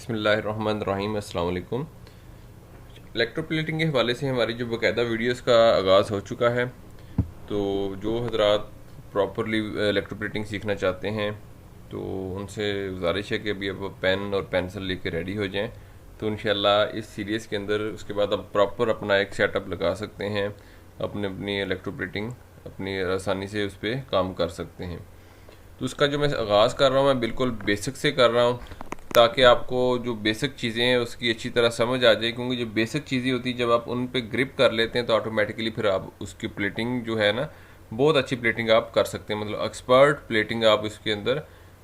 बिस्मिल्लाहिर्रहमानिर्रहीम। अस्सलाम वालेकुम। इलेक्ट्रोप्लेटिंग के हवाले से हमारी जो बाकायदा वीडियोस का आगाज़ हो चुका है, तो जो हजरात प्रॉपरली इलेक्ट्रोप्लेटिंग सीखना चाहते हैं तो उनसे गुजारिश है कि अभी अब पेन और पेंसिल लेके रेडी हो जाएं। तो इंशाल्लाह इस सीरीज़ के अंदर उसके बाद अब प्रॉपर अपना एक सेटअप लगा सकते हैं, अपनी अपनी इलेक्ट्रोप्लेटिंग अपनी आसानी से उस पर काम कर सकते हैं। तो उसका जो मैं आगाज़ कर रहा हूँ, मैं बिल्कुल बेसिक से कर रहा हूँ ताकि आपको जो बेसिक चीज़ें हैं उसकी अच्छी तरह समझ आ जाए, क्योंकि जो बेसिक चीज़ें होती हैं जब आप उन पे ग्रिप कर लेते हैं तो ऑटोमेटिकली फिर आप उसकी प्लेटिंग जो है ना, बहुत अच्छी प्लेटिंग आप कर सकते हैं, मतलब एक्सपर्ट प्लेटिंग आप इसके अंदर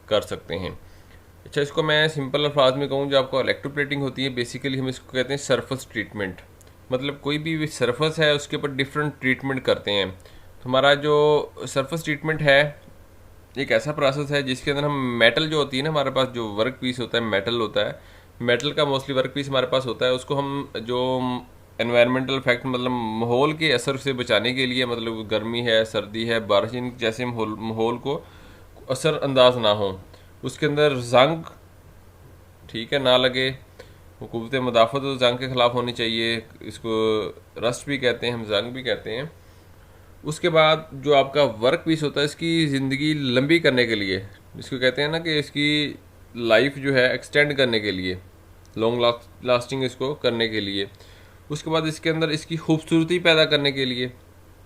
कर सकते हैं। अच्छा, इसको मैं सिंपल अल्फाज में कहूँ, जो आपको इलेक्ट्रोप्लेटिंग होती है बेसिकली हम इसको कहते हैं सरफेस ट्रीटमेंट। मतलब कोई भी सरफेस है उसके ऊपर डिफरेंट ट्रीटमेंट करते हैं। तो हमारा जो सरफेस ट्रीटमेंट है एक ऐसा प्रोसेस है जिसके अंदर हम मेटल जो होती है ना, हमारे पास जो वर्क पीस होता है मेटल होता है, मेटल का मोस्टली वर्क पीस हमारे पास होता है, उसको हम जो एनवायरमेंटल फैक्ट मतलब माहौल के असर से बचाने के लिए, मतलब गर्मी है सर्दी है बारिश, इन जैसे माहौल को असर अंदाज ना हो, उसके अंदर जंग ठीक है ना लगे, हुकूमत मुदाफ़त जंग के ख़िलाफ़ होनी चाहिए। इसको रस्ट भी कहते हैं, हम जंग भी कहते हैं। उसके बाद जो आपका वर्क पीस होता है इसकी ज़िंदगी लंबी करने के लिए, इसको कहते हैं ना कि इसकी लाइफ जो है एक्सटेंड करने के लिए, लॉन्ग लास्टिंग इसको करने के लिए, उसके बाद इसके अंदर इसकी खूबसूरती पैदा करने के लिए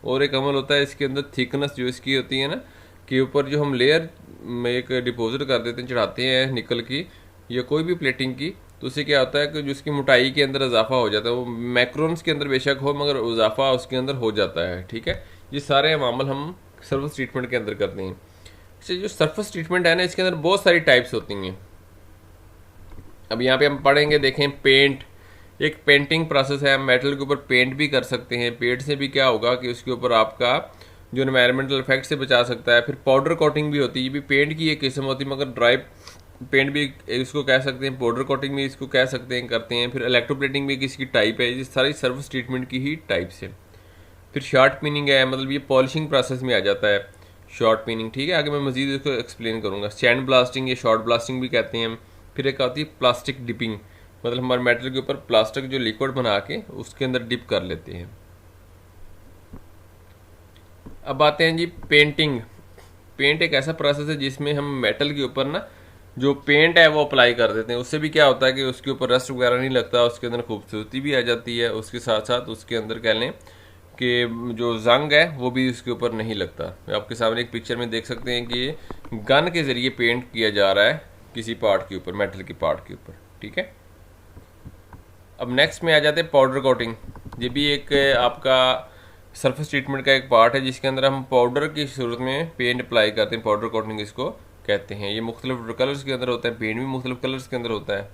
और एक अमल होता है इसके अंदर थिकनेस जो इसकी होती है ना, कि ऊपर जो हम लेयर में एक डिपॉजिट कर देते हैं, चढ़ाते हैं निकल की या कोई भी प्लेटिंग की, तो उससे क्या होता है कि जो उसकी मोटाई के अंदर इजाफा हो जाता है, वो मैक्रोन्स के अंदर बेशक हो मगर इजाफा उसके अंदर हो जाता है। ठीक है, ये सारे मामल हम सरफेस ट्रीटमेंट के अंदर करते हैं। अच्छा, जो सरफेस ट्रीटमेंट है ना, इसके अंदर बहुत सारी टाइप्स होती हैं। अब यहाँ पे हम पढ़ेंगे, देखें पेंट, एक पेंटिंग प्रोसेस है, हम मेटल के ऊपर पेंट भी कर सकते हैं। पेंट से भी क्या होगा कि उसके ऊपर आपका जो एनवायरमेंटल इफेक्ट से बचा सकता है। फिर पाउडर कोटिंग भी होती है, ये भी पेंट की एक किस्म होती है, मगर ड्राई पेंट भी इसको कह सकते हैं, पाउडर कोटिंग भी इसको कह सकते हैं, करते हैं। फिर इलेक्ट्रोप्लेटिंग भी किसी की टाइप है, ये सारी सर्विस ट्रीटमेंट की ही टाइप्स है। फिर शॉर्ट पिनिंग है, मतलब ये पॉलिशिंग प्रोसेस में आ जाता है शॉर्ट पिनिंग। ठीक है, आगे मैं मजीद इसको एक्सप्लेन करूँगा। सैंड ब्लास्टिंग या शॉर्ट ब्लास्टिंग भी कहते हैं हम। फिर एक आती है प्लास्टिक डिपिंग, मतलब हमारे मेटल के ऊपर प्लास्टिक जो लिक्विड बना के उसके अंदर डिप कर लेते हैं। अब आते हैं जी पेंटिंग। पेंट एक ऐसा प्रोसेस है जिसमें हम मेटल के ऊपर ना जो पेंट है वो अप्लाई कर देते हैं। उससे भी क्या होता है कि उसके ऊपर रस्ट वगैरह नहीं लगता, उसके अंदर खूबसूरती भी आ जाती है, उसके साथ साथ उसके अंदर कह लें कि जो जंग है वो भी उसके ऊपर नहीं लगता। आपके सामने एक पिक्चर में देख सकते हैं कि गन के ज़रिए पेंट किया जा रहा है किसी पार्ट के ऊपर, मेटल के पार्ट के ऊपर। ठीक है, अब नेक्स्ट में आ जाते हैं पाउडर कोटिंग। ये भी एक आपका सरफेस ट्रीटमेंट का एक पार्ट है जिसके अंदर हम पाउडर की सूरत में पेंट अप्लाई करते हैं, पाउडर कोटिंग इसको कहते हैं। ये मुख्तलिफ कलर्स के अंदर होता है, पेंट भी मुख्तलिफ कलर्स के अंदर होता है।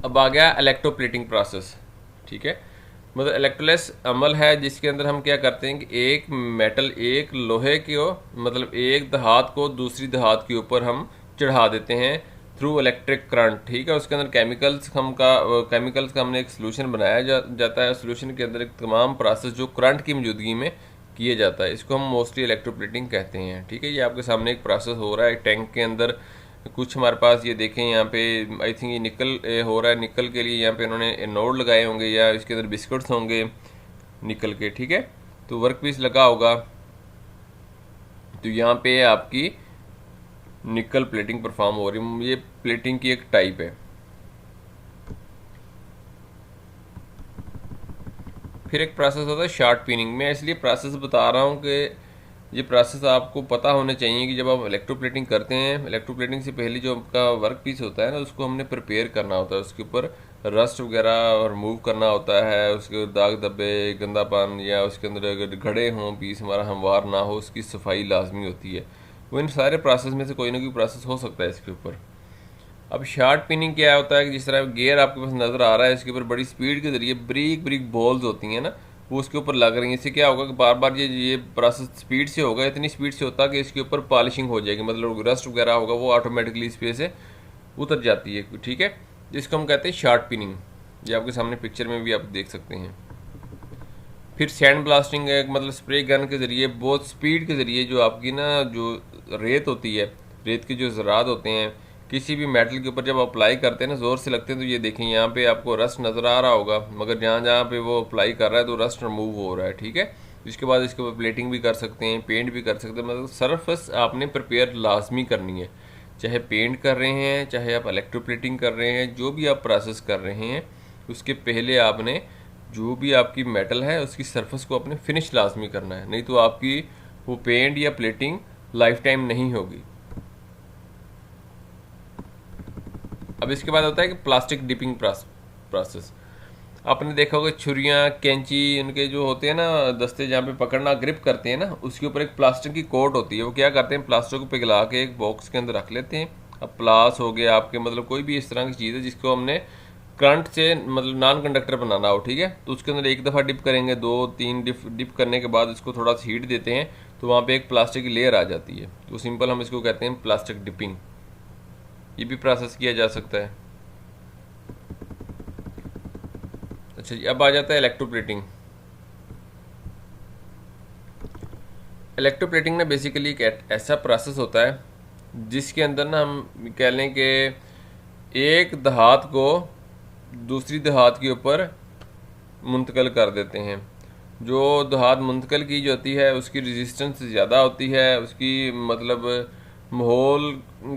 अब आ गया इलेक्ट्रोप्लेटिंग प्रोसेस। ठीक है, मतलब इलेक्ट्रोलेस अमल है जिसके अंदर हम क्या करते हैं कि एक मेटल, एक लोहे को, मतलब एक धात को दूसरी धात के ऊपर हम चढ़ा देते हैं थ्रू इलेक्ट्रिक करंट। ठीक है, उसके अंदर केमिकल्स का हमने एक सोल्यूशन बनाया जाता है। सोल्यूशन के अंदर एक तमाम प्रोसेस जो करंट की मौजूदगी में किया जाता है, इसको हम मोस्टली इलेक्ट्रोप्लेटिंग कहते हैं। ठीक है, ये आपके सामने एक प्रोसेस हो रहा है टैंक के अंदर। कुछ हमारे पास ये देखें यहाँ पे, आई थिंक ये निकल हो रहा है। निकल के लिए यहाँ पे इन्होंने नोड लगाए होंगे या इसके अंदर बिस्कुट्स होंगे निकल के। ठीक है, तो वर्क पीस लगा होगा, तो यहाँ पे आपकी निकल प्लेटिंग परफॉर्म हो रही है। ये प्लेटिंग की एक टाइप है। फिर एक प्रोसेस होता है शॉर्ट पिनिंग। मैं इसलिए प्रोसेस बता रहा हूँ कि ये प्रोसेस आपको पता होना चाहिए कि जब आप इलेक्ट्रोप्लेटिंग करते हैं, इलेक्ट्रोप्लेटिंग से पहले जो आपका वर्क पीस होता है ना, उसको हमने प्रिपेयर करना होता है, उसके ऊपर रस्ट वगैरह रिमूव करना होता है, उसके दाग धब्बे गंदापन या उसके अंदर अगर घड़े हों, पीस हमारा हमवार ना हो, उसकी सफाई लाजमी होती है। वो इन सारे प्रोसेस में से कोई ना कोई प्रोसेस हो सकता है इसके ऊपर। अब शार्ट पिनिंग क्या होता है कि जिस तरह गियर आपके पास नज़र आ रहा है, इसके ऊपर बड़ी स्पीड के ज़रिए ब्रीक ब्रीक बॉल्स होती हैं ना, वो उसके ऊपर लग रही हैं। इससे क्या होगा कि बार बार ये प्रोसेस स्पीड से होगा, इतनी स्पीड से होता है कि इसके ऊपर पॉलिशिंग हो जाएगी, मतलब रस्ट वगैरह होगा वो ऑटोमेटिकली इस पे से उतर जाती है। ठीक है, जिसको हम कहते हैं शार्ट पिनिंग। ये आपके सामने पिक्चर में भी आप देख सकते हैं। फिर सैंड ब्लास्टिंग है, मतलब स्प्रे गन के ज़रिए बहुत स्पीड के ज़रिए जो आपकी ना जो रेत होती है, रेत के जो ज़रात होते हैं, किसी भी मेटल के ऊपर जब अप्लाई करते हैं ना, ज़ोर से लगते हैं, तो ये देखें यहाँ पे आपको रस्ट नज़र आ रहा होगा, मगर जहाँ जहाँ पे वो अप्लाई कर रहा है तो रस्ट रिमूव हो रहा है। ठीक है, इसके बाद इसके ऊपर प्लेटिंग भी कर सकते हैं, पेंट भी कर सकते हैं। मतलब सरफेस आपने प्रिपेयर लाजमी करनी है, चाहे पेंट कर रहे हैं, चाहे आप इलेक्ट्रोप्लेटिंग कर रहे हैं, जो भी आप प्रोसेस कर रहे हैं, उसके पहले आपने जो भी आपकी मेटल है उसकी सरफेस को अपने फिनिश लाजमी करना है, नहीं तो आपकी वो पेंट या प्लेटिंग लाइफ टाइम नहीं होगी। अब इसके बाद होता है कि प्लास्टिक डिपिंग प्रोसेस। आपने देखा होगा छुरियाँ, कैंची, उनके जो होते हैं ना दस्ते जहाँ पे पकड़ना ग्रिप करते हैं ना, उसके ऊपर एक प्लास्टिक की कोट होती है। वो क्या करते हैं, प्लास्टिक को पिघला के एक बॉक्स के अंदर रख लेते हैं। अब प्लास हो गया आपके, मतलब कोई भी इस तरह की चीज़ है जिसको हमने करंट से मतलब नॉन कंडक्टर बनाना हो, ठीक है, तो उसके अंदर एक दफ़ा डिप करेंगे, 2-3 डिप करने के बाद इसको थोड़ा सा हीट देते हैं, तो वहाँ पे एक प्लास्टिक की लेयर आ जाती है। तो सिंपल हम इसको कहते हैं प्लास्टिक डिपिंग। ये भी प्रोसेस किया जा सकता है। अच्छा जी, अब आ जाता है इलेक्ट्रोप्लेटिंग। इलेक्ट्रोप्लेटिंग ना बेसिकली एक ऐसा प्रोसेस होता है जिसके अंदर ना हम कह लें कि एक धात को दूसरी धात के ऊपर मुंतकल कर देते हैं। जो धात मुंतकल की जाती है उसकी रेजिस्टेंस ज़्यादा होती है, उसकी मतलब माहौल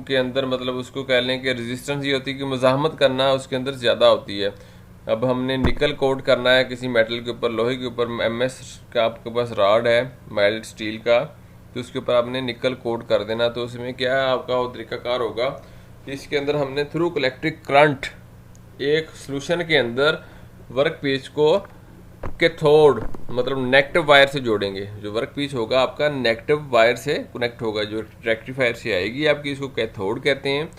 के अंदर मतलब उसको कह लें कि रेजिस्टेंस ये होती है कि मुज़ाहमत करना उसके अंदर ज़्यादा होती है। अब हमने निकल कोट करना है किसी मेटल के ऊपर, लोहे के ऊपर, एमएस का आपके पास रॉड है माइल्ड स्टील का, तो उसके ऊपर आपने निकल कोट कर देना। तो उसमें क्या आपका वो तरीकाकार होगा कि इसके अंदर हमने थ्रू इलेक्ट्रिक करंट एक सोल्यूशन के अंदर वर्क पीस को कैथोड मतलब नेगेटिव वायर से जोड़ेंगे। जो वर्क पीस होगा आपका नेगेटिव वायर से कनेक्ट होगा, जो रेक्टिफायर से आएगी आपकी, इसको कैथोड कहते हैं,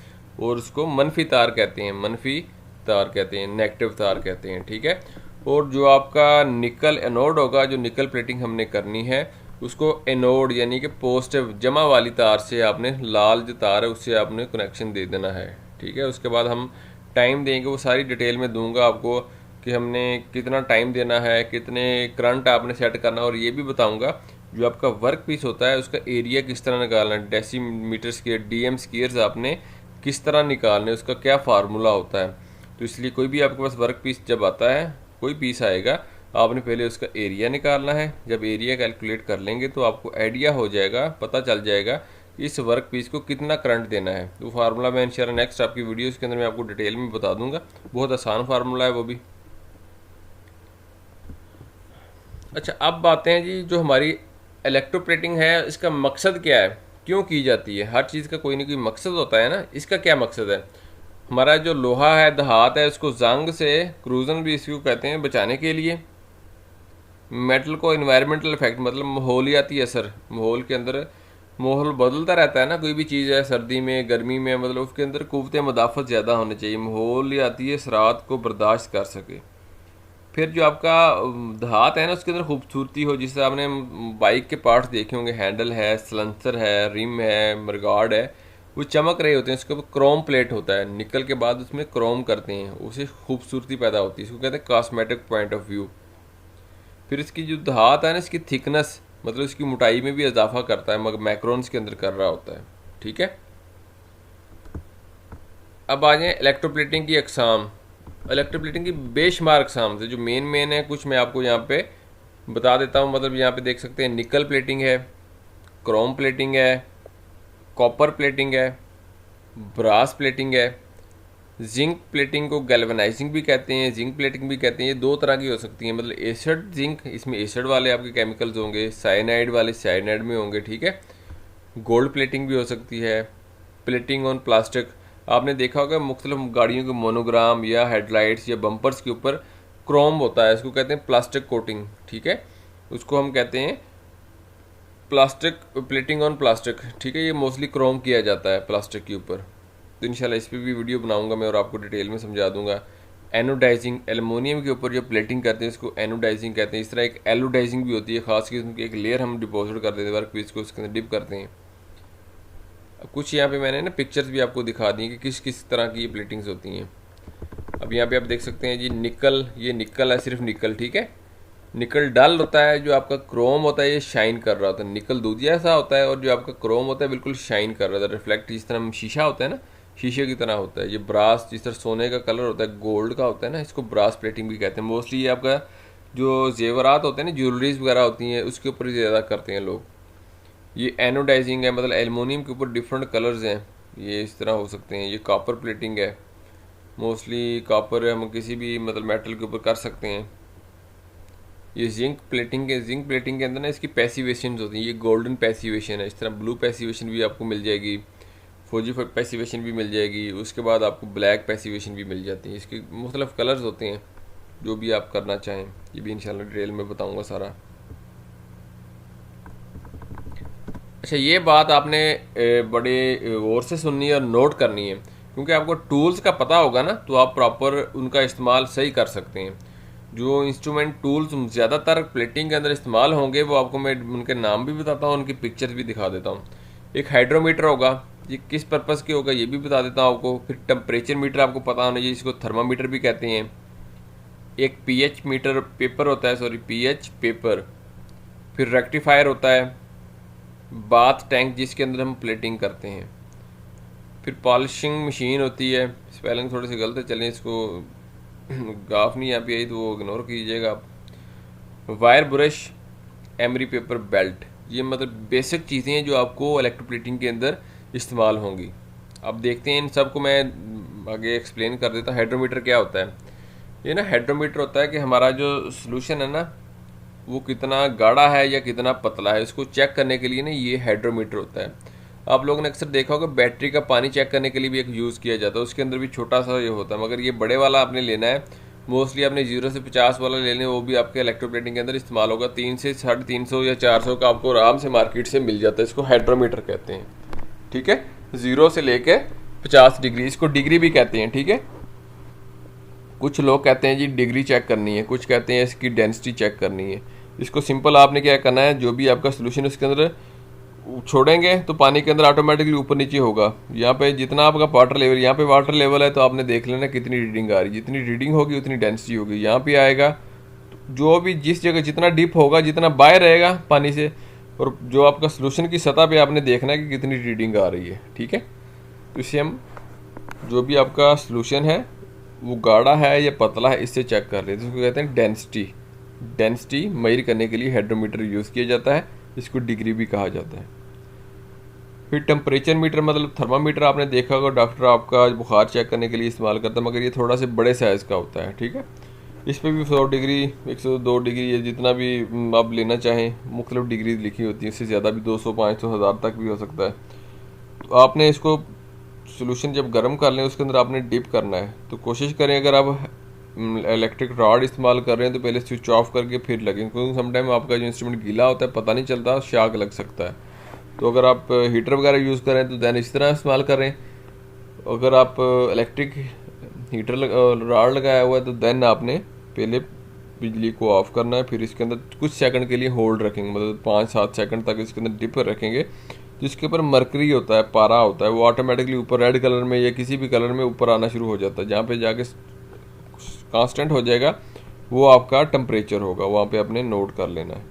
और उसको मनफी तार कहते हैं, मनफी तार कहते हैं, नेगेटिव तार कहते हैं। ठीक है, और जो आपका निकल एनोड होगा, जो निकल प्लेटिंग हमने करनी है, उसको एनोड यानी कि पॉजिटिव जमा वाली तार से आपने, लाल जो तार है उससे आपने कनेक्शन दे देना है। ठीक है, उसके बाद हम टाइम देंगे, वो सारी डिटेल में दूंगा आपको कि हमने कितना टाइम देना है, कितने करंट आपने सेट करना, और ये भी बताऊंगा जो आपका वर्क पीस होता है उसका एरिया किस तरह निकालना है, डेसीमीटर स्क्वायर, डीएम स्क्वायर्स आपने किस तरह निकालने, उसका क्या फार्मूला होता है। तो इसलिए कोई भी आपके पास वर्क पीस जब आता है, कोई पीस आएगा, आपने पहले उसका एरिया निकालना है। जब एरिया कैलकुलेट कर लेंगे तो आपको आइडिया हो जाएगा, पता चल जाएगा इस वर्क पीस को कितना करंट देना है। तो फार्मूला मैं इंशाल्लाह नेक्स्ट आपकी वीडियोस के अंदर मैं आपको डिटेल में बता दूंगा। बहुत आसान फार्मूला है वो भी। अच्छा, अब बातें हैं जी जो हमारी इलेक्ट्रोप्लेटिंग है, इसका मकसद क्या है, क्यों की जाती है। हर चीज़ का कोई ना कोई मकसद होता है ना। इसका क्या मकसद है, हमारा जो लोहा है, धात है, उसको जंग से, क्रूजन भी इसको कहते हैं, बचाने के लिए। मेटल को इन्वायरमेंटल इफेक्ट मतलब माहौलियाती असर, माहौल के अंदर माहौल बदलता रहता है ना, कोई भी चीज़ है, सर्दी में, गर्मी में, मतलब उसके अंदर कुव्वत मदाफ़त ज़्यादा होनी चाहिए, माहौलियाती असरात को बर्दाश्त कर सके। फिर जो आपका धात है ना उसके अंदर खूबसूरती हो, जिससे आपने बाइक के पार्ट्स देखे होंगे, हैंडल है, सलेंसर है, रिम है, मरगार्ड है, वो चमक रहे होते हैं। उसके ऊपर क्रोम प्लेट होता है, निकल के बाद उसमें क्रोम करते हैं, उससे खूबसूरती पैदा होती है, इसको कहते हैं कॉस्मेटिक पॉइंट ऑफ व्यू। फिर इसकी जो धात है ना, इसकी थिकनेस मतलब इसकी मोटाई में भी इजाफा करता है, मगर मैक्रोन्स के अंदर कर रहा होता है। ठीक है, अब आ जाए इलेक्ट्रोप्लेटिंग की अकसाम। इलेक्ट्रोप्लेटिंग की बेशुमार अकसाम से जो मेन है कुछ मैं आपको यहाँ पे बता देता हूँ। मतलब यहाँ पे देख सकते हैं निकल प्लेटिंग है, क्रोम प्लेटिंग है, कॉपर प्लेटिंग है, ब्रास प्लेटिंग है, जिंक प्लेटिंग को गैल्वेनाइजिंग भी कहते हैं, जिंक प्लेटिंग भी कहते हैं। ये दो तरह की हो सकती हैं, मतलब एसिड जिंक, इसमें एसिड वाले आपके केमिकल्स होंगे, साइनाइड वाले साइनाइड में होंगे। ठीक है, गोल्ड प्लेटिंग भी हो सकती है, प्लेटिंग ऑन प्लास्टिक। आपने देखा होगा मुख्तलिफ गाड़ियों के मोनोग्राम या हेडलाइट्स या बम्पर्स के ऊपर क्रोम होता है, इसको कहते हैं प्लास्टिक कोटिंग। ठीक है, उसको हम कहते हैं प्लास्टिक प्लेटिंग ऑन प्लास्टिक। ठीक है, ये मोस्टली क्रोम किया जाता है प्लास्टिक के ऊपर। तो इंशाल्लाह इस पर भी वीडियो बनाऊंगा मैं और आपको डिटेल में समझा दूंगा। एनोडाइजिंग, एलुमिनियम के ऊपर जो प्लेटिंग करते हैं इसको एनोडाइजिंग कहते हैं। इस तरह एक एलुडाइजिंग भी होती है, खास किस्म की एक लेयर हम डिपॉजिट कर देते हैं वर्क पीस को, उसके अंदर डिप करते हैं। अब कुछ यहाँ पे मैंने ना पिक्चर्स भी आपको दिखा दी कि किस किस तरह की ये प्लेटिंग्स होती हैं। अब यहाँ पे आप देख सकते हैं जी निकल, ये निकल है, सिर्फ निकल। ठीक है, निकल डल होता है, जो आपका क्रोम होता है ये शाइन कर रहा होता है। निकल दूधिया सा होता है, और जो आपका क्रोम होता है बिल्कुल शाइन कर रहा होता है, रिफ्लेक्ट, जिस तरह शीशा होता है ना, शीशे की तरह होता है। ये ब्रास, जिस तरह सोने का कलर होता है, गोल्ड का होता है ना, इसको ब्रास प्लेटिंग भी कहते हैं। मोस्टली ये आपका जो जेवरात होते हैं ना, ज्वेलरीज वगैरह होती हैं, उसके ऊपर ज़्यादा करते हैं लोग। ये एनोडाइजिंग है, मतलब एल्युमिनियम के ऊपर डिफरेंट कलर्स हैं, ये इस तरह हो सकते हैं। ये कॉपर प्लेटिंग है, मोस्टली कॉपर हम किसी भी मतलब मेटल के ऊपर कर सकते हैं। ये जिंक प्लेटिंग के अंदर ना इसकी पैसिवेशन होती हैं। ये गोल्डन पैसिवेशन है, इस तरह ब्लू पैसिवेशन भी आपको मिल जाएगी, फौजी पैसिवेशन भी मिल जाएगी, उसके बाद आपको ब्लैक पैसिवेशन भी मिल जाती है। इसके मुख्तलिफ कलर्स होते हैं, जो भी आप करना चाहें। ये भी इंशाल्लाह डिटेल में बताऊंगा सारा। अच्छा, ये बात आपने बड़े गौर से सुननी है और नोट करनी है, क्योंकि आपको टूल्स का पता होगा ना, तो आप प्रॉपर उनका इस्तेमाल सही कर सकते हैं। जो इंस्ट्रूमेंट टूल्स ज़्यादातर प्लेटिंग के अंदर इस्तेमाल होंगे, वो आपको मैं उनके नाम भी बताता हूँ, उनकी पिक्चर्स भी दिखा देता हूँ। एक हाइड्रोमीटर होगा, ये किस पर्पज़ के होगा ये भी बता देता हूँ आपको। फिर टेम्परेचर मीटर आपको पता होना चाहिए, इसको थर्मामीटर भी कहते हैं। एक पीएच मीटर पेपर होता है, सॉरी पीएच पेपर। फिर रेक्टिफायर होता है, बाथ टैंक जिसके अंदर हम प्लेटिंग करते हैं। फिर पॉलिशिंग मशीन होती है, स्पेलिंग थोड़े से गलत है, चलें इसको गाफ नहीं यहाँ पे आई तो वो इग्नोर कीजिएगा आप। Wire brush, emery paper belt, ये मतलब बेसिक चीज़ें हैं जो आपको इलेक्ट्रोप्लेटिंग के अंदर इस्तेमाल होंगी। अब देखते हैं, इन सबको मैं आगे एक्सप्लेन कर देता हूँ। हाइड्रोमीटर क्या होता है? ये ना हाइड्रोमीटर होता है कि हमारा जो सॉल्यूशन है ना, वो कितना गाढ़ा है या कितना पतला है, इसको चेक करने के लिए ना ये हाइड्रोमीटर होता है। आप लोगों ने अक्सर देखा होगा बैटरी का पानी चेक करने के लिए भी एक यूज़ किया जाता है, उसके अंदर भी छोटा सा ये होता है, मगर ये बड़े वाला आपने लेना है। मोस्टली आपने 0 से 50 वाला लेने, वो भी आपके इलेक्ट्रोप्लेटिंग के अंदर इस्तेमाल होगा। 3 से 350 या 400 का आपको आराम से मार्केट से मिल जाता है, इसको हाइड्रोमीटर कहते हैं। ठीक है, 0 से लेके 50 डिग्री, इसको डिग्री भी कहते हैं। ठीक है, कुछ लोग कहते हैं जी डिग्री चेक करनी है, कुछ कहते हैं इसकी डेंसिटी चेक करनी है। इसको सिंपल आपने क्या करना है, जो भी आपका सोल्यूशन उसके अंदर छोड़ेंगे तो पानी के अंदर ऑटोमेटिकली ऊपर नीचे होगा। यहाँ पे जितना आपका वाटर लेवल, यहाँ पे वाटर लेवल है तो आपने देख लेना कितनी रीडिंग आ रही है, जितनी रीडिंग होगी उतनी डेंसिटी होगी। यहाँ पे आएगा जो भी जिस जगह जितना डीप होगा, जितना बाहर रहेगा पानी से, और जो आपका सोल्यूशन की सतह पे आपने देखना है कि कितनी रीडिंग आ रही है। ठीक है, तो इससे हम जो भी आपका सोल्यूशन है वो गाढ़ा है या पतला है इससे चेक कर लेते हैं। इसको कहते हैं डेंसिटी। डेंसिटी मेजर करने के लिए हाइड्रोमीटर यूज़ किया जाता है, इसको डिग्री भी कहा जाता है। फिर टेम्परेचर मीटर, मतलब थर्मामीटर आपने देखा होगा, डॉक्टर आपका बुखार चेक करने के लिए इस्तेमाल करता है, मगर ये थोड़ा से बड़े साइज़ का होता है। ठीक है, इस पर भी 100 डिग्री, 102 डिग्री, ये जितना भी आप लेना चाहें, मुख्तलिफ डिग्री लिखी होती है, इससे ज़्यादा भी 200, 500, 1000 तक भी हो सकता है। तो आपने इसको सोल्यूशन जब गर्म कर लें उसके अंदर आपने डिप करना है, तो कोशिश करें अगर आप इलेक्ट्रिक रॉड इस्तेमाल कर रहे हैं तो पहले स्विच ऑफ करके फिर लगें, क्योंकि समटाइम आपका जो इंस्ट्रूमेंट गीला होता है पता नहीं चलता, शाक लग सकता है। तो अगर आप हीटर वगैरह यूज़ करें तो दैन इस तरह इस्तेमाल करें। अगर आप इलेक्ट्रिक हीटर रॉड लगाया हुआ है तो दैन आपने पहले बिजली को ऑफ करना है, फिर इसके अंदर कुछ सेकंड के लिए होल्ड रखेंगे, मतलब 5-7 सेकंड तक इसके अंदर डिप रखेंगे। जिसके ऊपर मरकरी होता है, पारा होता है, वो ऑटोमेटिकली ऊपर रेड कलर में या किसी भी कलर में ऊपर आना शुरू हो जाता है। जहाँ पे जाके कांस्टेंट हो जाएगा वो आपका टेम्परेचर होगा, वहाँ पे आपने नोट कर लेना है।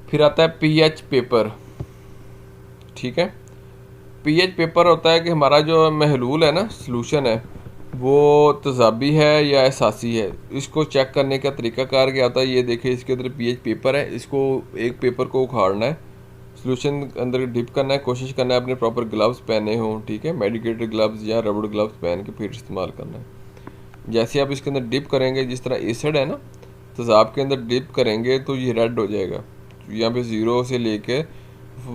फिर आता है पीएच पेपर। ठीक है, पीएच पेपर होता है कि हमारा जो महलूल है ना, सॉल्यूशन है, वो तेजाबी है या एहसासी है। इसको चेक करने का तरीकाकार क्या होता है, ये देखिए इसके अंदर पीएच पेपर है, इसको एक पेपर को उखाड़ना है, सॉल्यूशन अंदर डिप करना है, कोशिश करना है अपने प्रॉपर ग्लव्स पहने हों। ठीक है, मेडिकेटेड ग्लव्स या रबड़ ग्लव्स पहन के फिर इस्तेमाल करना है। जैसे आप इसके अंदर डिप करेंगे, जिस तरह एसिड है ना, तेजाब के अंदर डिप करेंगे तो ये रेड हो जाएगा। यहाँ पे 0 से लेके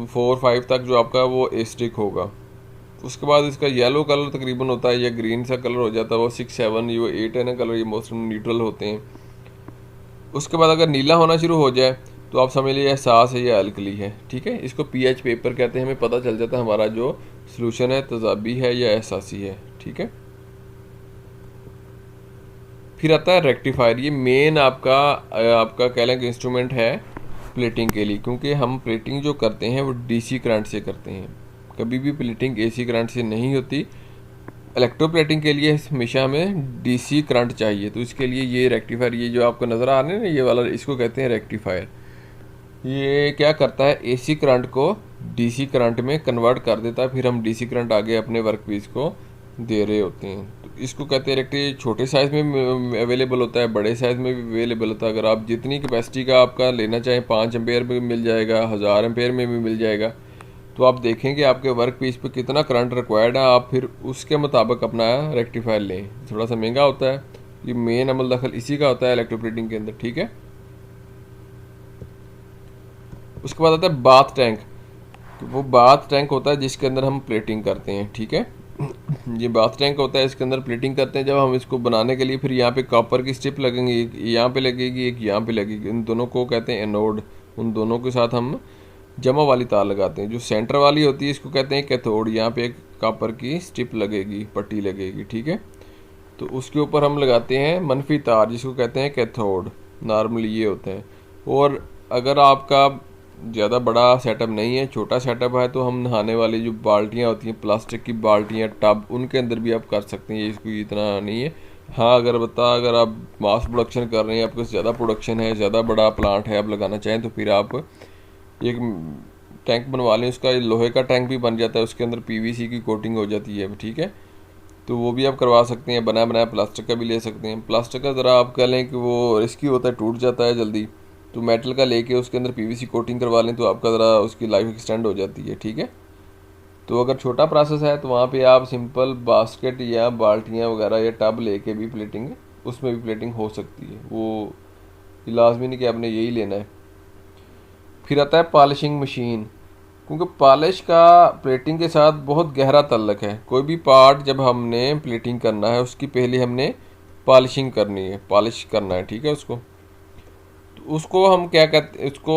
4-5 तक जो आपका वो एसिडिक होगा। उसके बाद इसका येलो कलर तकरीबन होता है या ग्रीन सा कलर हो जाता है, वो 6-7 ये 8 है ना कलर, ये मोस्ट न्यूट्रल होते हैं। उसके बाद अगर नीला होना शुरू हो जाए तो आप समझ लीजिए एहसास है या अल्कली है। ठीक है, इसको पीएच पेपर कहते हैं, हमें पता चल जाता है हमारा जो सॉल्यूशन है तेजाबी है या एहसासी है। ठीक है, फिर आता है रेक्टिफायर। ये मेन आपका कह लें कि इंस्ट्रूमेंट है प्लेटिंग के लिए, क्योंकि हम प्लेटिंग जो करते हैं वो डीसी करंट से करते हैं, कभी भी प्लेटिंग एसी करंट से नहीं होती। इलेक्ट्रोप्लेटिंग के लिए हमेशा हमें डीसी करंट चाहिए, तो इसके लिए ये रेक्टिफायर, ये जो आपको नज़र आ रहे हैं ना ये वाला, इसको कहते हैं रेक्टिफायर। ये क्या करता है, एसी करंट को डीसी करंट में कन्वर्ट कर देता है, फिर हम डीसी करंट आगे अपने वर्क पीस को दे रहे होते हैं। तो इसको कहते हैं इलेक्ट्रिक। छोटे साइज़ में अवेलेबल होता है, बड़े साइज़ में भी अवेलेबल होता है। अगर आप जितनी कैपेसिटी का आपका लेना चाहें, 5 एम्पेयर में भी मिल जाएगा, 1000 एम्पेयर में भी मिल जाएगा। तो आप देखेंगे आपके वर्क पीस पे कितना करंट रिक्वायर्ड है, आप फिर उसके मुताबिक अपना रेक्टिफायर लें। थोड़ा सा महंगा होता है, ये मेन अमल दखल इसी का होता है इलेक्ट्रोप्लेटिंग के अंदर, ठीक है। उसके बाद आता है बाथ टैंक। वो बाथ टैंक होता है जिसके अंदर हम प्लेटिंग करते हैं, ठीक है। ये बाथ टैंक होता है, इसके अंदर प्लेटिंग करते हैं जब हम इसको बनाने के लिए। फिर यहाँ पे कॉपर की स्ट्रिप लगेंगी, एक यहाँ पे लगेगी, एक यहाँ पे लगेगी। इन दोनों को कहते हैं एनोड। उन दोनों के साथ हम जमा वाली तार लगाते हैं। जो सेंटर वाली होती है इसको कहते हैं कैथोड। यहाँ पे एक कॉपर की स्ट्रिप लगेगी, पट्टी लगेगी, ठीक है। तो उसके ऊपर हम लगाते हैं मनफी तार जिसको कहते हैं कैथोड। नॉर्मली ये होते हैं। और अगर आपका ज़्यादा बड़ा सेटअप नहीं है, छोटा सेटअप है, तो हम नहाने वाली जो बाल्टियाँ होती हैं, प्लास्टिक की बाल्टियाँ, टब, उनके अंदर भी आप कर सकते हैं। ये इसको इतना नहीं है। हाँ, अगर आप मास प्रोडक्शन कर रहे हैं, आपके ज़्यादा प्रोडक्शन है, ज़्यादा बड़ा प्लांट है, आप लगाना चाहें, तो फिर आप एक टैंक बनवा लें। उसका लोहे का टैंक भी बन जाता है, उसके अंदर पीवीसी की कोटिंग हो जाती है, ठीक है। तो वो भी आप करवा सकते हैं। बनाया प्लास्टिक का भी ले सकते हैं। प्लास्टिक का ज़रा आप कह लें कि वो रिस्की होता है, टूट जाता है जल्दी। तो मेटल का लेके उसके अंदर पीवीसी कोटिंग करवा लें तो आपका ज़रा उसकी लाइफ एक्सटेंड हो जाती है, ठीक है। तो अगर छोटा प्रोसेस है तो वहाँ पे आप सिंपल बास्केट या बाल्टियाँ वगैरह या टब लेके भी प्लेटिंग, उसमें भी प्लेटिंग हो सकती है। वो लाजमी नहीं कि आपने यही लेना है। फिर आता है पॉलिशिंग मशीन। क्योंकि पॉलिश का प्लेटिंग के साथ बहुत गहरा ताल्लुक है। कोई भी पार्ट जब हमने प्लेटिंग करना है उसकी पहले हमने पॉलिशिंग करनी है, पॉलिश करना है, ठीक है। उसको हम क्या कहते हैं, उसको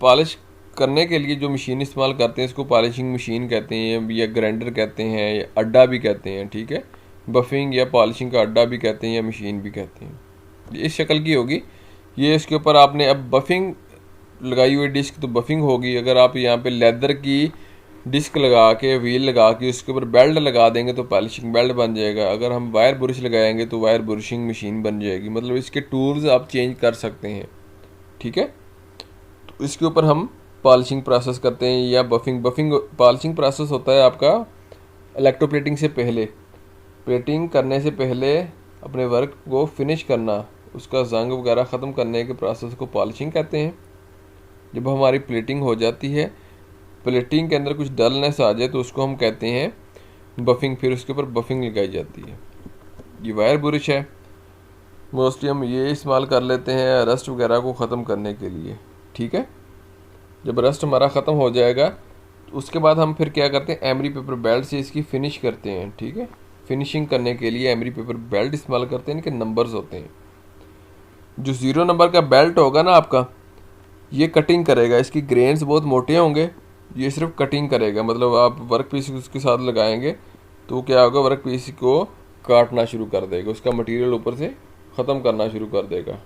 पॉलिश करने के लिए जो मशीन इस्तेमाल करते हैं इसको पॉलिशिंग मशीन कहते हैं, या ग्राइंडर कहते हैं, या अड्डा भी कहते हैं, ठीक है। बफिंग या पॉलिशिंग का अड्डा भी कहते हैं या मशीन भी कहते हैं। ये इस शक्ल की होगी। ये इसके ऊपर आपने अब बफिंग लगाई हुई डिस्क तो बफिंग होगी। अगर आप यहाँ पे लेदर की डिस्क लगा के, व्हील लगा के उसके ऊपर बेल्ट लगा देंगे तो पॉलिशिंग बेल्ट बन जाएगा। अगर हम वायर बुरश लगाएंगे तो वायर बुरशिंग मशीन बन जाएगी। मतलब इसके टूल्स आप चेंज कर सकते हैं, ठीक है। तो इसके ऊपर हम पॉलिशिंग प्रोसेस करते हैं या बफिंग पॉलिशिंग प्रोसेस होता है आपका इलेक्ट्रोप्लेटिंग से पहले। प्लेटिंग करने से पहले अपने वर्क को फिनिश करना, उसका जंग वगैरह ख़त्म करने के प्रोसेस को पॉलिशिंग कहते हैं। जब हमारी प्लेटिंग हो जाती है, प्लेटिंग के अंदर कुछ डलनेस आ जाए तो उसको हम कहते हैं बफिंग। फिर उसके ऊपर बफिंग लगाई जाती है। ये वायर बुरश है, मोस्टली हम ये इस्तेमाल कर लेते हैं रस्ट वगैरह को ख़त्म करने के लिए, ठीक है। जब रस्ट हमारा ख़त्म हो जाएगा तो उसके बाद हम फिर क्या करते हैं, एमरी पेपर बेल्ट से इसकी फिनिश करते हैं, ठीक है। फिनिशिंग करने के लिए एमरी पेपर बेल्ट इस्तेमाल करते हैं। इनके नंबर्स होते हैं। जो 0 नंबर का बेल्ट होगा ना आपका, ये कटिंग करेगा। इसकी ग्रेन्स बहुत मोटे होंगे। ये सिर्फ कटिंग करेगा। मतलब आप वर्क पीस उसके साथ लगाएंगे तो क्या होगा, वर्क पीस को काटना शुरू कर देगा, उसका मटेरियल ऊपर से ख़त्म करना शुरू कर देगा।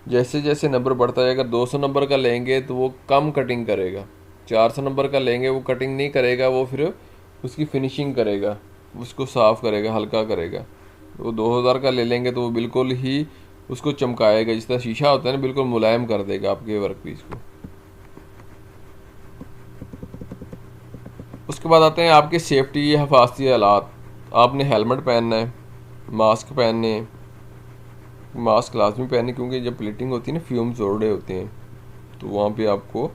जैसे जैसे नंबर बढ़ता जाएगा, 200 नंबर का लेंगे तो वो कम कटिंग करेगा। 400 नंबर का लेंगे वो कटिंग नहीं करेगा, वो फिर उसकी फिनिशिंग करेगा, उसको साफ़ करेगा, हल्का करेगा। वो 2000 का ले लेंगे तो वो बिल्कुल ही उसको चमकाएगा, जिस तरह शीशा होता है ना, बिल्कुल मुलायम कर देगा आपके वर्क पीस को। उसके बाद आते हैं आपके सेफ्टी या हिफाजती हालात। आपने हेलमेट पहनना है, मास्क पहनने, मास्क लाजमी पहने, क्योंकि जब प्लेटिंग होती है ना, फ्यूम्स उड़ रहे होते हैं, तो वहाँ पे आपको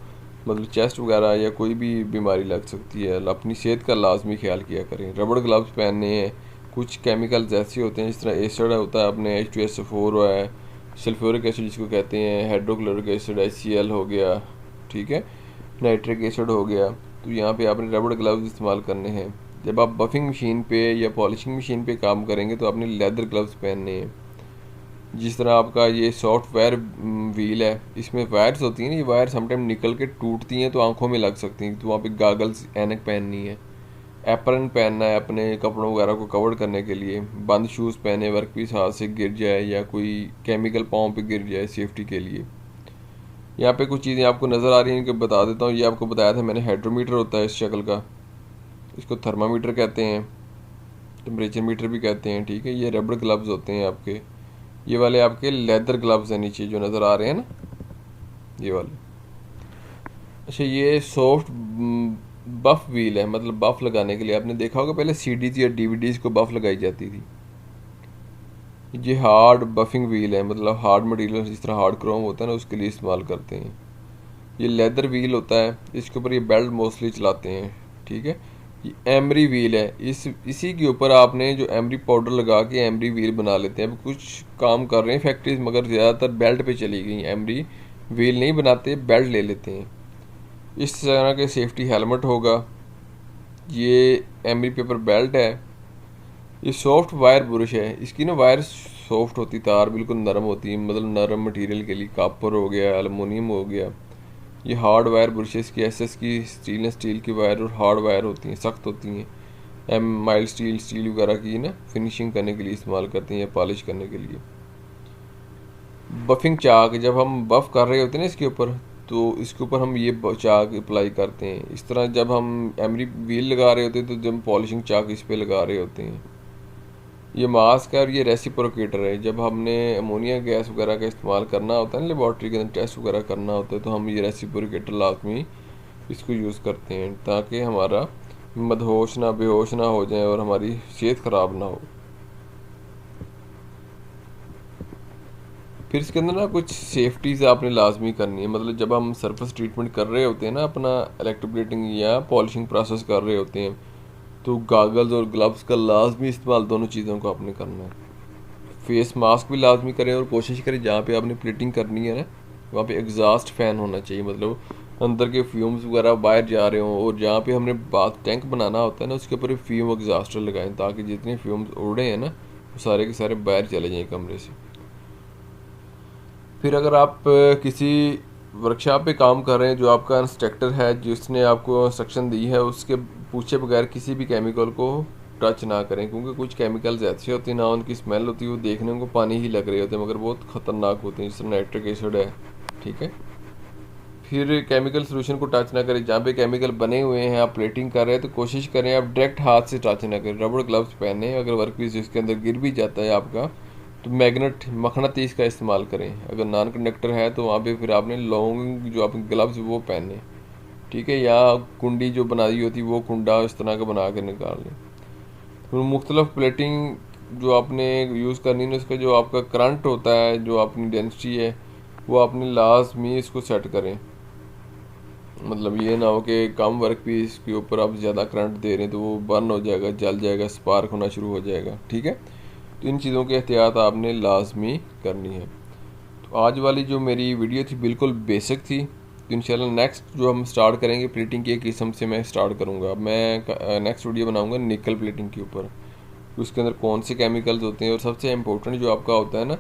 मतलब चेस्ट वगैरह या कोई भी बीमारी लग सकती है। अपनी सेहत का लाजमी ख्याल किया करें। रबड़ ग्लव्स पहनने हैं। कुछ केमिकल्स ऐसे होते हैं जिस तरह एसिड होता है अपने H2SO4 है, सल्फ्यूरिक एसिड जिसको कहते हैं, हाइड्रोक्लोरिक एसिड HCl हो गया, ठीक है, नाइट्रिक एसिड हो गया। तो यहाँ पे आपने रबड़ ग्लव्स इस्तेमाल करने हैं। जब आप बफिंग मशीन पे या पॉलिशिंग मशीन पे काम करेंगे तो आपने लेदर ग्लव्स पहनने हैं। जिस तरह आपका ये सॉफ्टवेयर व्हील है, इसमें वायर्स होती हैं ना, ये वायर समटाइम निकल के टूटती हैं तो आंखों में लग सकती हैं। तो वहाँ पे गागल्स, ऐनक पहननी है। एप्रन पहनना है अपने कपड़ों वगैरह को कवर करने के लिए। बंद शूज़ पहने, वर्क पीस हाथ से गिर जाए या कोई केमिकल पाँव पे गिर जाए, सेफ्टी के लिए। यहाँ पे कुछ चीज़ें आपको नज़र आ रही हैं कि बता देता हूँ। ये आपको बताया था मैंने, हाइड्रोमीटर होता है इस शक्ल का, इसको थर्मामीटर कहते हैं, टेम्परेचर मीटर भी कहते हैं, ठीक है। ये रबड़ ग्लव्स होते हैं आपके। ये वाले आपके लेदर ग्लव्स हैं नीचे जो नज़र आ रहे हैं ना, ये वाले। अच्छा, ये सॉफ्ट बफ व्हील है, मतलब बफ लगाने के लिए। आपने देखा होगा पहले सीडीज या डीवीडीज को बफ लगाई जाती थी। ये हार्ड बफिंग व्हील है, मतलब हार्ड मटेरियल जिस तरह हार्ड क्रोम होता है ना, उसके लिए इस्तेमाल करते हैं। ये लेदर व्हील होता है, इसके ऊपर ये बेल्ट मोस्टली चलाते हैं। ठीक है। ये एमरी व्हील है, इसी के ऊपर आपने जो एमरी पाउडर लगा के एमरी व्हील बना लेते हैं। अब कुछ काम कर रहे हैं फैक्ट्रीज, मगर ज़्यादातर बेल्ट पे चली गई। एमरी व्हील नहीं बनाते, बेल्ट ले लेते हैं। इस तरह के सेफ्टी हेलमेट होगा। ये एमरी पेपर बेल्ट है। ये सॉफ्ट वायर ब्रश है, इसकी ना वायर सॉफ्ट होती, तार बिल्कुल नरम होती है, मतलब नरम मटेरियल के लिए। कापर हो गया, एलुमिनियम हो गया। ये हार्ड वायर ब्रशेस की, एसएस की स्टेनलेस स्टील की वायर और हार्ड वायर होती हैं, सख्त होती हैं। एम माइल्ड स्टील वगैरह की ना फिनिशिंग करने के लिए इस्तेमाल करते हैं या पॉलिश करने के लिए। बफिंग चाक, जब हम बफ कर रहे होते हैं ना इसके ऊपर, तो इसके ऊपर हम ये चाक अप्लाई करते हैं। इस तरह जब हम एमरी व्हील लगा रहे होते हैं, तो जब पॉलिशिंग चाक इस पे लगा रहे होते हैं। ये मास्क है और ये रेसिप्रोकेटर है। जब हमने अमोनिया गैस वगैरह का इस्तेमाल करना होता है ना, लेबॉर्ट्री के अंदर टेस्ट वगैरह करना होता है, तो हम ये रेसिप्रोकेटर लाजमी इसको यूज़ करते हैं, ताकि हमारा मदहोश ना बेहोश ना हो जाए और हमारी सेहत ख़राब ना हो। फिर इसके अंदर ना कुछ सेफ्टीज़ आपने लाजमी करनी है। मतलब जब हम सरफेस ट्रीटमेंट कर रहे होते हैं ना, अपना इलेक्ट्रोप्लेटिंग या पॉलिशिंग प्रोसेस कर रहे होते हैं, तो गागल्स और ग्लव्स का लाजमी इस्तेमाल दोनों चीज़ों को आपने करना है। फेस मास्क भी लाजमी करें और कोशिश करें जहाँ पे आपने प्लेटिंग करनी है ना, वहाँ पे एग्जॉस्ट फैन होना चाहिए। मतलब अंदर के फ्यूम्स वगैरह बाहर जा रहे हों, और जहाँ पे हमने बाथ टैंक बनाना होता है ना, उसके ऊपर फ्यूम एग्जॉस्टर लगाएं, ताकि जितने फ्यूम्स उड़े हैं ना, वो सारे के सारे बाहर चले जाएं कमरे से। फिर अगर आप किसी वर्कशॉप पे काम कर रहे हैं, जो आपका इंस्ट्रक्टर है जिसने आपको इंस्ट्रक्शन दी है, उसके पूछे बगैर किसी भी केमिकल को टच ना करें, क्योंकि कुछ केमिकल्स ऐसे होते हैं ना, उनकी स्मेल होती है, वो देखने को पानी ही लग रहे होते हैं, मगर बहुत ख़तरनाक होते हैं, जिस तरह नाइट्रिक एसिड है। ठीक है। फिर केमिकल सोल्यूशन को टच ना करें। जहाँ पे केमिकल बने हुए हैं, आप प्लेटिंग कर रहे हैं, तो कोशिश करें आप डायरेक्ट हाथ से टच ना करें। रबड़ ग्लव्स पहने। अगर वर्कपीस इसके अंदर गिर भी जाता है आपका, तो मैग्नेट मखनातीस का इस्तेमाल करें। अगर नॉन कंडक्टर है तो वहाँ पे फिर आपने लॉन्ग जो आपके ग्लव्स वो पहने। ठीक है। या कुंडी जो बनाई होती है, वो कुंडा इस तरह का बना के निकाल लें। फिर मुख्तलिफ प्लेटिंग जो आपने यूज़ करनी है, उसका जो आपका करंट होता है, जो अपनी डेंसिटी है, वो आपने लाजमी इसको सेट करें। मतलब ये ना हो कि कम वर्क पीस के ऊपर आप ज़्यादा करंट दे रहे हैं तो वो बर्न हो जाएगा, जल जाएगा, स्पार्क होना शुरू हो जाएगा। ठीक है। तो इन चीज़ों की एहतियात आपने लाजमी करनी है। तो आज वाली जो मेरी वीडियो थी बिल्कुल बेसिक थी। तो इंशाल्लाह नेक्स्ट जो हम स्टार्ट करेंगे, प्लेटिंग की एक किस्म से मैं स्टार्ट करूँगा। मैं नेक्स्ट वीडियो बनाऊँगा निकल प्लेटिंग के ऊपर, उसके अंदर कौन से केमिकल्स होते हैं, और सबसे इम्पोर्टेंट जो आपका होता है ना,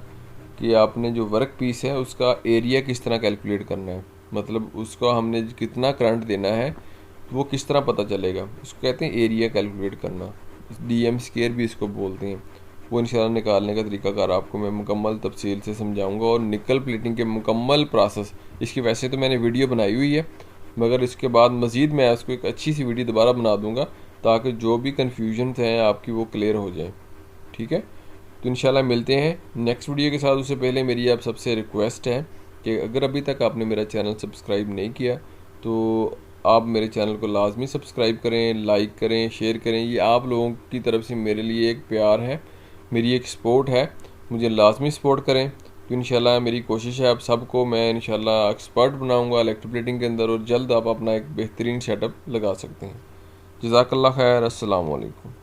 कि आपने जो वर्क पीस है उसका एरिया किस तरह कैलकुलेट करना है। मतलब उसको हमने कितना करंट देना है, तो वो किस तरह पता चलेगा, उसको कहते हैं एरिया कैलकुलेट करना। DM स्क्वायर भी इसको बोलते हैं। वो इंशाल्लाह निकालने का तरीकाकार आपको मैं मुकम्मल तफसील से समझाऊंगा। और निकल प्लेटिंग के मुकम्मल प्रोसेस, इसकी वैसे तो मैंने वीडियो बनाई हुई है, मगर इसके बाद मज़ीद मैं उसको एक अच्छी सी वीडियो दोबारा बना दूंगा, ताकि जो भी कन्फ्यूजन हैं आपकी वो क्लियर हो जाए। ठीक है। तो इंशाल्लाह मिलते हैं नेक्स्ट वीडियो के साथ। उससे पहले मेरी आप सबसे रिक्वेस्ट है कि अगर अभी तक आपने मेरा चैनल सब्सक्राइब नहीं किया, तो आप मेरे चैनल को लाजमी सब्सक्राइब करें, लाइक करें, शेयर करें। ये आप लोगों की तरफ से मेरे लिए एक प्यार है, मेरी एक सपोर्ट है। मुझे लाजमी सपोर्ट करें। तो इंशाल्लाह मेरी कोशिश है आप सबको मैं इंशाल्लाह एक्सपर्ट बनाऊंगा इलेक्ट्रोप्लेटिंग के अंदर, और जल्द आप अपना एक बेहतरीन सेटअप लगा सकते हैं। जज़ाकल्लाह खैर। अस्सलाम वालेकुम।